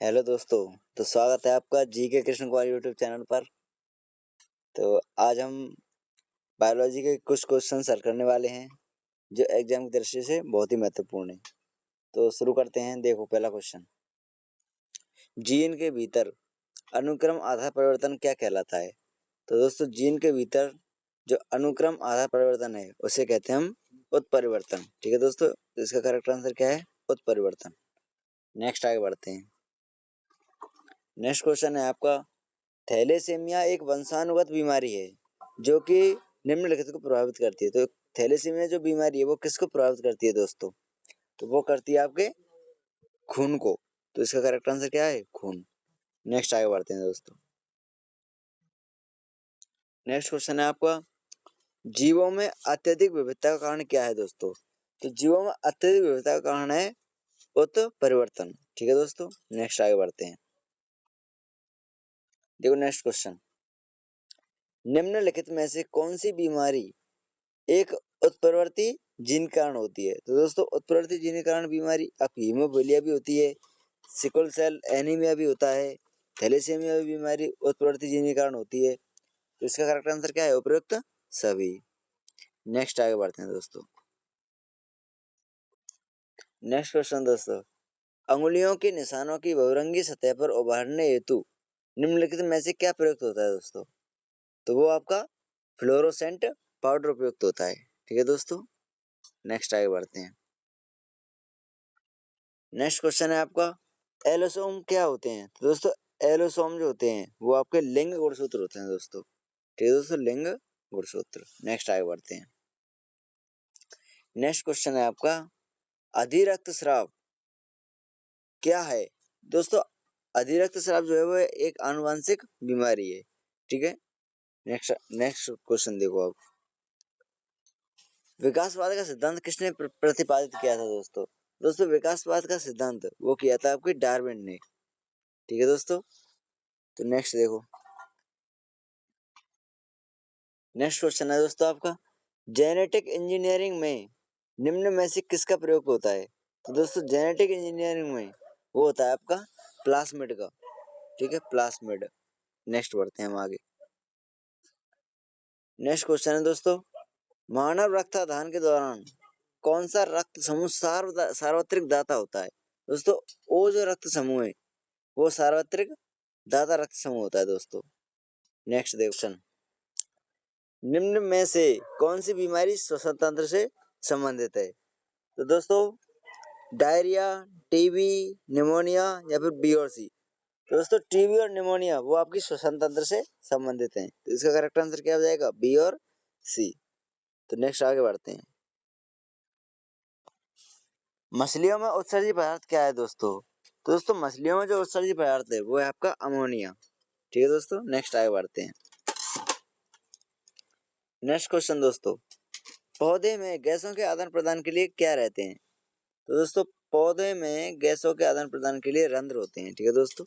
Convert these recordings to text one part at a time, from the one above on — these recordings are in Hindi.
हेलो दोस्तों। तो स्वागत है आपका जी के कृष्ण कुमार यूट्यूब चैनल पर। तो आज हम बायोलॉजी के कुछ क्वेश्चन हल करने वाले हैं जो एग्जाम की दृष्टि से बहुत ही महत्वपूर्ण है। तो शुरू करते हैं। देखो, पहला क्वेश्चन, जीन के भीतर अनुक्रम आधार परिवर्तन क्या कहलाता है? तो दोस्तों, जीन के भीतर जो अनुक्रम आधार परिवर्तन है उसे कहते हैं हम उत्परिवर्तन। ठीक है दोस्तों, तो इसका करेक्ट आंसर क्या है? उत्परिवर्तन। नेक्स्ट आगे बढ़ते हैं। नेक्स्ट क्वेश्चन है आपका, थैलेसीमिया एक वंशानुगत बीमारी है जो कि निम्नलिखित को प्रभावित करती है। तो थैलेसीमिया जो बीमारी है वो किसको प्रभावित करती है दोस्तों? तो वो करती है आपके खून को। तो इसका करेक्ट आंसर क्या है? खून। नेक्स्ट आगे बढ़ते हैं दोस्तों। नेक्स्ट क्वेश्चन है आपका, जीवों में अत्यधिक विविधता का कारण क्या है दोस्तों? तो जीवों में अत्यधिक विविधता का कारण है उत्परिवर्तन। ठीक है दोस्तों, नेक्स्ट आगे बढ़ते हैं। देखो नेक्स्ट क्वेश्चन, निम्नलिखित में से कौन सी बीमारी एक उत्परिवर्ती जीन के कारण होती है? तो दोस्तों, उत्परिवर्ती जीन के कारण बीमारी आपकी हीमोफीलिया भी होती है, सिकल सेल एनीमिया भी होता है, थैलेसीमिया भी बीमारी उत्परिवर्ती जीन के कारण होती है। तो इसका करेक्ट आंसर क्या है? उपयुक्त सभी। नेक्स्ट आगे बढ़ते हैं दोस्तों। नेक्स्ट क्वेश्चन दोस्तों, अंगुलियों के निशानों की बहुरंगी सतह पर उभारने हेतु निम्नलिखित में से क्या प्रयुक्त होता है दोस्तों? तो वो आपका फ्लोरोसेंट पाउडर उपयुक्त होता है। ठीक है दोस्तों, नेक्स्ट आगे बढ़ते हैं। नेक्स्ट क्वेश्चन है आपका, एलोसोम क्या होते हैं? तो दोस्तों, एलोसोम जो होते हैं वो आपके लिंग गुणसूत्र होते हैं दोस्तों। ठीक है दोस्तों, लिंग गुणसूत्र। नेक्स्ट आगे बढ़ते हैं। नेक्स्ट क्वेश्चन है आपका, अधिरक्त स्राव क्या है? दोस्तों, अधिरक्त स्राव जो है वो एक आनुवंशिक बीमारी है। ठीक है। नेक्स्ट नेक्स्ट क्वेश्चन देखो आप, विकासवाद का सिद्धांत किसने प्रतिपादित किया था दोस्तों? दोस्तों, विकासवाद का सिद्धांत वो किया था आपके डार्विन ने। ठीक है दोस्तों, तो नेक्स्ट देखो। नेक्स्ट क्वेश्चन है दोस्तों आपका, जेनेटिक इंजीनियरिंग में निम्न में से किसका प्रयोग होता है? तो दोस्तों, जेनेटिक इंजीनियरिंग में वो होता है आपका प्लास्मिड का। ठीक है, प्लास्मिड। नेक्स्ट बढ़ते हैं हम आगे। नेक्स्ट क्वेश्चन है दोस्तों, मानव रक्तदान के दौरान कौन सा रक्त समूह सार्वत्रिक दाता होता है? दोस्तों, वो जो रक्त समूह है वो सार्वत्रिक दाता रक्त समूह होता है दोस्तों। नेक्स्ट क्वेश्चन, निम्न में से कौन सी बीमारी श्वसन तंत्र से संबंधित है? तो दोस्तों, डायरिया, टीबी, निमोनिया या फिर बी और सी? तो दोस्तों, टीबी और निमोनिया वो आपकी श्वसन तंत्र से संबंधित हैं। तो इसका करेक्ट आंसर क्या हो जाएगा? बी और सी। तो नेक्स्ट आगे बढ़ते हैं। मछलियों में उत्सर्जित पदार्थ क्या है दोस्तों? तो दोस्तों, मछलियों में जो उत्सर्जित पदार्थ है वो है आपका अमोनिया। ठीक है दोस्तों, नेक्स्ट आगे बढ़ते हैं। नेक्स्ट क्वेश्चन दोस्तों, पौधे में गैसों के आदान प्रदान के लिए क्या रहते हैं? तो दोस्तों, पौधे में गैसों के आदान प्रदान के लिए रंध्र होते हैं। ठीक है दोस्तों,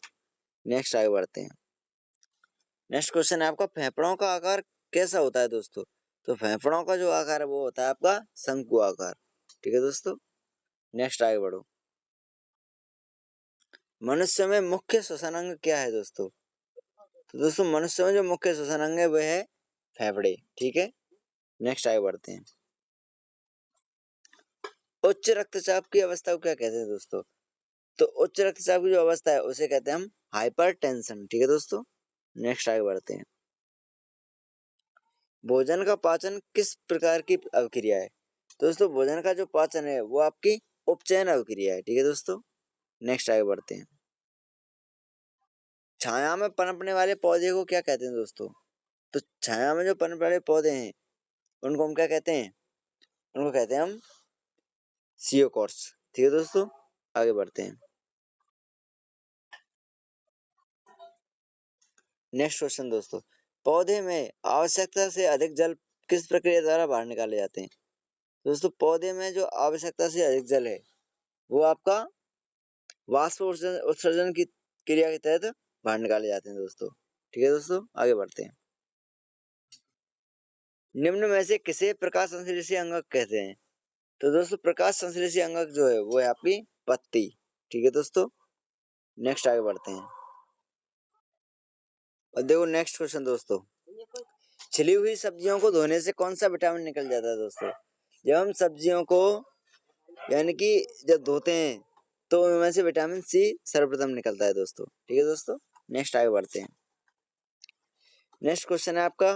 नेक्स्ट आगे बढ़ते हैं। नेक्स्ट क्वेश्चन है आपका, फेफड़ों का आकार कैसा होता है दोस्तों? तो फेफड़ों का जो आकार है वो होता है आपका शंकु आकार। ठीक है दोस्तों, नेक्स्ट आगे बढ़ो। मनुष्य में मुख्य श्वसन अंग क्या है दोस्तों? तो दोस्तों, मनुष्य में जो मुख्य श्वसन अंग है वह है फेफड़े। ठीक है, नेक्स्ट आगे बढ़ते हैं। उच्च रक्तचाप की अवस्था को क्या कहते हैं दोस्तों? तो उच्च रक्तचाप की जो अवस्था है उसे कहते हैं हम हाइपरटेंशन। ठीक है दोस्तों, नेक्स्ट आगे बढ़ते हैं। भोजन का पाचन किस प्रकार की अभिक्रिया है? तो दोस्तों, भोजन का जो पाचन है वो आपकी उपचयन अभिक्रिया है। ठीक है दोस्तों, नेक्स्ट आगे बढ़ते हैं। छाया में पनपने वाले पौधे को क्या कहते हैं दोस्तों? तो छाया में जो पनपने वाले पौधे हैं उनको हम क्या कहते हैं? उनको कहते हैं हम सियोकॉर्स। ठीक है दोस्तों, आगे बढ़ते हैं। नेक्स्ट क्वेश्चन दोस्तों, पौधे में आवश्यकता से अधिक जल किस प्रक्रिया द्वारा बाहर निकाले जाते हैं? दोस्तों, पौधे में जो आवश्यकता से अधिक जल है वो आपका वाष्प उत्सर्जन की क्रिया के तहत बाहर निकाले जाते हैं दोस्तों। ठीक है दोस्तों, आगे बढ़ते हैं। निम्न में से किसे प्रकाश संश्लेषी अंगक कहते हैं? तो दोस्तों, प्रकाश संश्लेषी अंगक जो है वो है आपकी पत्ती। ठीक है दोस्तों, नेक्स्ट आगे बढ़ते हैं। और देखो नेक्स्ट क्वेश्चन दोस्तों, छिली हुई सब्जियों को धोने से कौन सा विटामिन निकल जाता है दोस्तों? जब हम सब्जियों को यानी कि जब धोते हैं तो उनमें से विटामिन सी सर्वप्रथम निकलता है दोस्तों। ठीक है दोस्तों, नेक्स्ट आगे बढ़ते हैं। नेक्स्ट क्वेश्चन है आपका,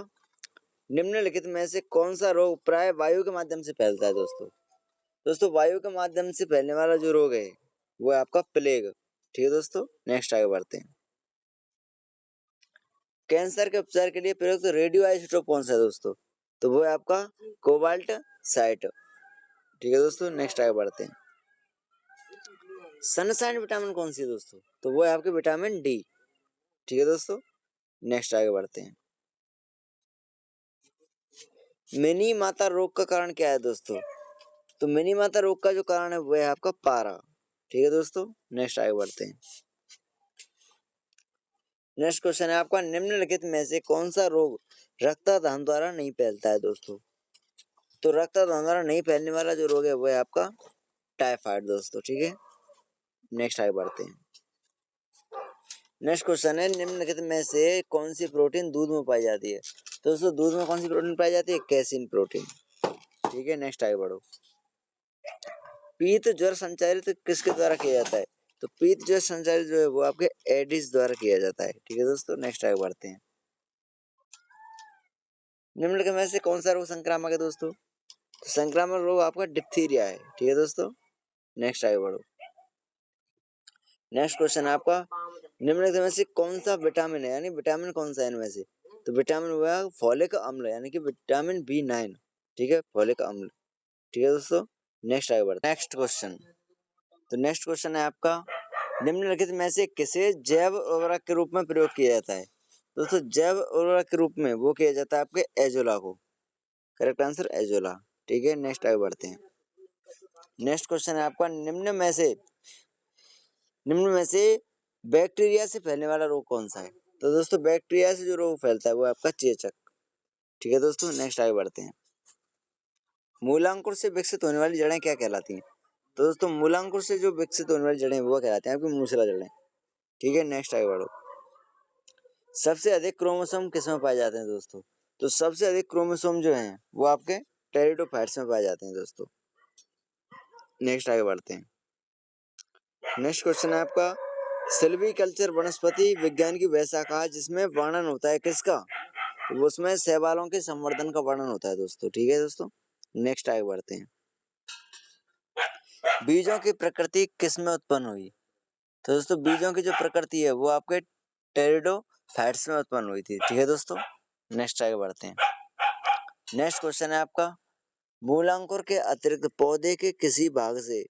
निम्नलिखित में से कौन सा रोग प्राय वायु के माध्यम से फैलता है दोस्तों? दोस्तों वायु के माध्यम से फैलने वाला जो रोग है वो है आपका प्लेग। ठीक है दोस्तों, नेक्स्ट आगे बढ़ते हैं। कैंसर के उपचार के लिए प्रयुक्त रेडियो आइसोटोप कौन सा है दोस्तों? तो वो है आपका कोबाल्ट साइट। ठीक है दोस्तों, नेक्स्ट आगे बढ़ते हैं। सनशाइन विटामिन कौन सी है दोस्तों? तो वो है आपके विटामिन डी। ठीक है दोस्तों, नेक्स्ट आगे बढ़ते हैं। मिनी माता रोग का कारण क्या है दोस्तों? तो मिनी माता रोग का जो कारण है वो है आपका पारा। ठीक है दोस्तों, नेक्स्ट आगे बढ़ते हैं। नेक्स्ट क्वेश्चन है आपका, निम्नलिखित में से कौन सा रोग रक्तदान द्वारा नहीं फैलता है दोस्तों? तो रक्तदान द्वारा नहीं फैलने वाला जो रोग है वो है आपका टाइफाइड दोस्तों। ठीक है, नेक्स्ट आगे बढ़ते हैं। नेक्स्ट क्वेश्चन है, निम्नलिखित में से कौन सी प्रोटीन दूध में पाई जाती है? तो दोस्तों दूध में कौन सी प्रोटीन पाई जाती है? Casein protein. ठीक है, नेक्स्ट आगे बढ़ो। पीत ज्वर संचारित किसके द्वारा किया जाता है? तो पीत ज्वर संचारित जो है वो आपके एडिस द्वारा किया जाता है। ठीक है दोस्तों, नेक्स्ट आगे बढ़ते हैं। निम्नलिखित में से कौन सा रोग संक्रामक है दोस्तों? तो संक्रामक रोग आपका डिप्थीरिया है। ठीक है दोस्तों, नेक्स्ट आगे बढ़ो। नेक्स्ट क्वेश्चन है आपका, निम्नलिखित में से कौन सा विटामिन है, यानी विटामिन कौन सा है इनमें से? तो विटामिन हुआ फोलिक अम्ल यानी कि विटामिन B9। ठीक है, फोलिक अम्ल। ठीक है दोस्तों, नेक्स्ट आगे बढ़ते हैं। नेक्स्ट क्वेश्चन, तो नेक्स्ट क्वेश्चन है आपका, निम्नलिखित में से किसे जैव उर्वरक के रूप में प्रयोग किया जाता है? दोस्तों जैव उर्वरक के रूप में वो किया जाता है आपके एजोला को। Correct answer azolla. ठीक है, नेक्स्ट आगे बढ़ते हैं। नेक्स्ट क्वेश्चन है आपका, निम्न में से बैक्टीरिया से फैलने वाला रोग कौन सा है? तो दोस्तों बैक्टीरिया से जो रोग फैलता है वो है आपका चेचक। ठीक है दोस्तों, नेक्स्ट आगे बढ़ते हैं। मूलांकुर से विकसित होने वाली जड़ें क्या कहलाती हैं? तो दोस्तों मूलांकुर से जो विकसित होने वाली जड़ें वो कहलाती हैं आपकी मूसला जड़ें। ठीक है, नेक्स्ट आगे बढ़ो। सबसे अधिक क्रोमोसोम किसमें पाए जाते हैं दोस्तों? तो सबसे अधिक क्रोमोसोम जो हैं वो आपके टेरिडोफाइट्स में पाए जाते हैं दोस्तों। नेक्स्ट आगे बढ़ते हैं। नेक्स्ट क्वेश्चन है आपका, सिल्वीकल्चर वनस्पति विज्ञान की वह शाखा है जिसमें वर्णन होता है किसका? तो उसमें शैवालों के संवर्धन का वर्णन होता है दोस्तों। ठीक है दोस्तों, नेक्स्ट आगे बढ़ते हैं। बीजों की प्रकृति किसमें उत्पन्न हुई? तो दोस्तों बीजों की जो प्रकृति है वो आपके टेरिडोफाइट्स में उत्पन्न हुई थी। ठीक है दोस्तों, नेक्स्ट आगे बढ़ते हैं। नेक्स्ट क्वेश्चन है आपका, मूलांकुर के अतिरिक्त पौधे के किसी भाग से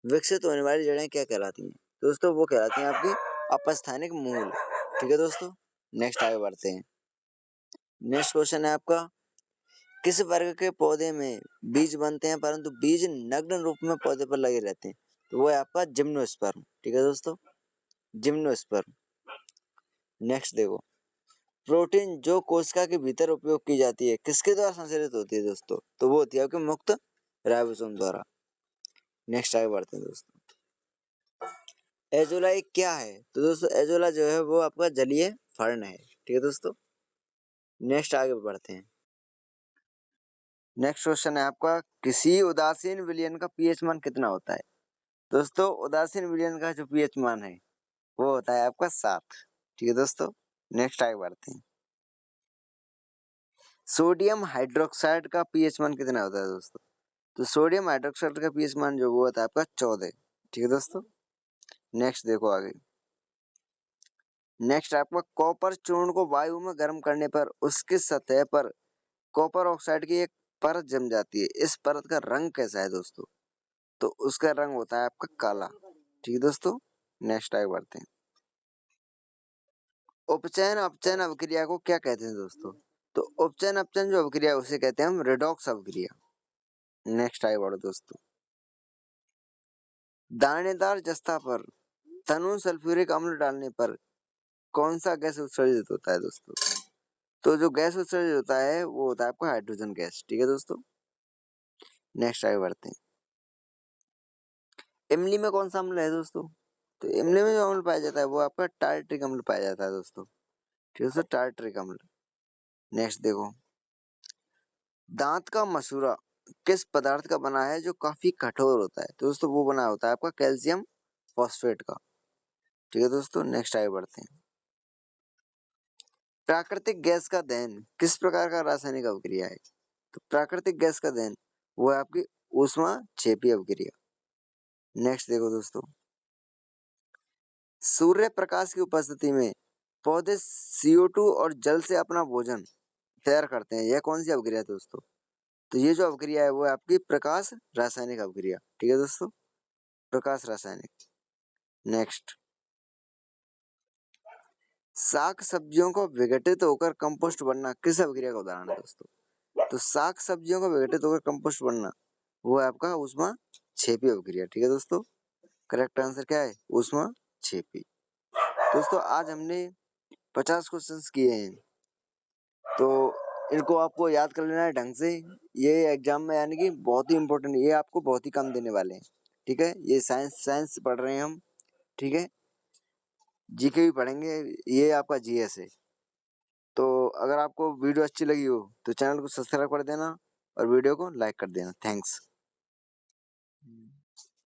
विकसित होने वाली जड़ें क्या कहलाती हैं? दोस्तों वो कहलाती हैं आपकी अपस्थानिक मूल। ठीक है दोस्तों, नेक्स्ट आगे बढ़ते हैं। नेक्स्ट क्वेश्चन है आपका, किस वर्ग के पौधे में बीज बनते हैं परंतु बीज नग्न रूप में पौधे पर लगे रहते हैं? तो वो है आपका जिम्नोस्पर्म। ठीक है दोस्तों, जिम्नोस्पर्म। नेक्स्ट देखो, प्रोटीन जो कोशिका के भीतर उपयोग की जाती है किसके द्वारा संश्लेषित होती है दोस्तों? तो वो होती है आपके मुक्त राइबोसोम द्वारा। नेक्स्ट आगे बढ़ते हैं दोस्तों। एजोला एक क्या है? तो दोस्तों एजोला जो है वो आपका जलीय फर्न है। ठीक है दोस्तों, नेक्स्ट आगे बढ़ते हैं। नेक्स्ट क्वेश्चन है आपका, किसी उदासीन विलयन का पीएच मान कितना होता है? दोस्तों उदासीन विलयन का जो पीएच मान है वो होता है आपका 7। ठीक है दोस्तों, नेक्स्ट आगे बढ़ते हैं। सोडियम हाइड्रोक्साइड का पीएच मान कितना होता है दोस्तों? तो सोडियम हाइड्रोक्साइड का पीएच मान जो वो होता है आपका 14। ठीक है दोस्तों, नेक्स्ट देखो आगे। नेक्स्ट आपका, कॉपर चूर्ण को वायु में गर्म करने पर उसकी सतह पर कॉपर ऑक्साइड की एक परत जम जाती है। इस परत का रंग कैसा है दोस्तों? तो उसका रंग होता है आपका काला। ठीक है दोस्तों, नेक्स्ट आगे बढ़ते हैं। उपचयन अपचयन अभिक्रिया को क्या कहते हैं दोस्तों? तो उपचयन अपचयन जो अभिक्रिया उसे कहते हैं हम रेडॉक्स अभिक्रिया। नेक्स्ट आगे बढ़ो दोस्तों। दानेदार जस्ता पर तनु सल्फ्यूरिक अम्ल डालने पर कौन सा गैस उत्सर्जित होता है दोस्तों? तो जो गैस उत्सर्जित होता है वो होता है आपका हाइड्रोजन गैस। ठीक है दोस्तों, नेक्स्ट आगे बढ़ते हैं। इमली में कौन सा अम्ल है दोस्तों? तो इमली में जो अम्ल पाया जाता है वो आपका टार्ट्रिक अम्ल पाया जाता है दोस्तों। ठीक है दोस्तों, टार्ट्रिक अम्ल। नेक्स्ट देखो, दांत का मसूड़ा किस पदार्थ का बना है जो काफी कठोर होता है? तो दोस्तों वो बना होता है आपका कैल्शियम फॉस्फेट का। ठीक है दोस्तों, नेक्स्ट आगे बढ़ते हैं। प्राकृतिक गैस का दहन किस प्रकार का रासायनिक अभिक्रिया है? तो प्राकृतिक गैस का दहन वो है आपकी ऊष्माक्षेपी अभिक्रिया। नेक्स्ट देखो दोस्तों, सूर्य प्रकाश की उपस्थिति में पौधे CO2 और जल से अपना भोजन तैयार करते हैं, यह कौन सी अभिक्रिया है दोस्तों? तो ये जो अभिक्रिया है वो है आपकी प्रकाश रासायनिक अभिक्रिया। ठीक है दोस्तों, प्रकाश रासायनिक। नेक्स्ट, साग सब्जियों को विघटित होकर कंपोस्ट बनना किस अभिक्रिया का उदाहरण है दोस्तों? तो साग सब्जियों को विघटित होकर कंपोस्ट बनना वो है आपका ऊष्माक्षेपी अभिक्रिया। ठीक है दोस्तों, करेक्ट आंसर क्या है? ऊष्माक्षेपी। दोस्तों आज हमने 50 क्वेश्चंस किए हैं, तो इनको आपको याद कर लेना है ढंग से। ये एग्जाम में यानी कि बहुत ही इंपॉर्टेंट, ये आपको बहुत ही कम देने वाले हैं। ठीक है, ये साइंस पढ़ रहे हैं हम। ठीक है, जीके भी पढ़ेंगे, ये आपका जीएस है। तो अगर आपको वीडियो अच्छी लगी हो तो चैनल को सब्सक्राइब कर देना और वीडियो को लाइक कर देना। थैंक्स।